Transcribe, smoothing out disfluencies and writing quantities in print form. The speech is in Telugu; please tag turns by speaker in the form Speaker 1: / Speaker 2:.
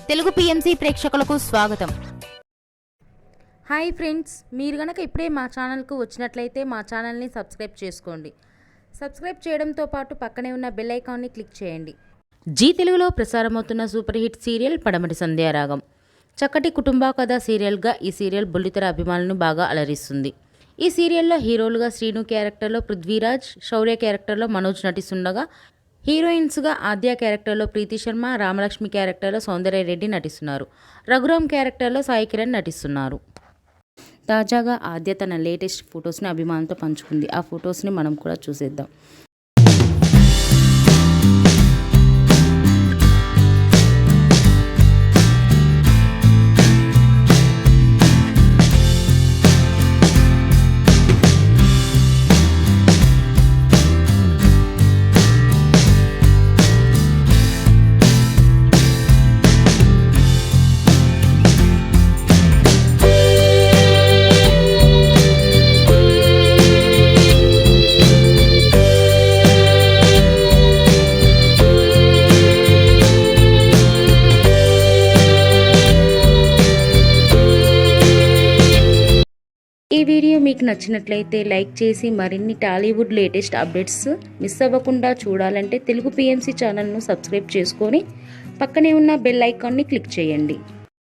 Speaker 1: తెలుగు పిఎంసి ప్రేక్షకులకు స్వాగతం.
Speaker 2: హాయ్ ఫ్రెండ్స్, మీరు గనక ఇప్పుడే మా ఛానల్కు వచ్చినట్లయితే మా ఛానల్ని సబ్స్క్రైబ్ చేసుకోండి. సబ్స్క్రైబ్ చేయడంతో పాటు పక్కనే ఉన్న బెల్ ఐకాన్ని క్లిక్ చేయండి. జీ తెలుగులో ప్రసారమవుతున్న సూపర్ హిట్ సీరియల్ పడమటి సంధ్యారాగం. చక్కటి కుటుంబ కథ సీరియల్గా ఈ సీరియల్ బుల్లితెర అభిమానులను బాగా అలరిస్తుంది. ఈ సీరియల్లో హీరోలుగా శ్రీను క్యారెక్టర్లో పృథ్వీరాజ్, శౌర్య క్యారెక్టర్లో మనోజ్ నటిస్తుండగా హీరోయిన్స్గా ఆద్య క్యారెక్టర్లో ప్రీతి శర్మ, రామలక్ష్మి క్యారెక్టర్లో సౌందర్య రెడ్డి నటిస్తున్నారు. రఘురామ్ క్యారెక్టర్లో సాయి కిరణ్ నటిస్తున్నారు. తాజాగా ఆద్య తన లేటెస్ట్ ఫొటోస్ని అభిమానులతో పంచుకుంది. ఆ ఫొటోస్ని మనం కూడా చూసేద్దాం. ఈ వీడియో మీకు నచ్చినట్లయితే లైక్ చేసి మరిన్ని టాలీవుడ్ లేటెస్ట్ అప్డేట్స్ మిస్ అవ్వకుండా చూడాలంటే తెలుగు పిఎంసి ఛానల్ను సబ్స్క్రైబ్ చేసుకొని పక్కనే ఉన్న బెల్ ఐకాన్ని క్లిక్ చేయండి.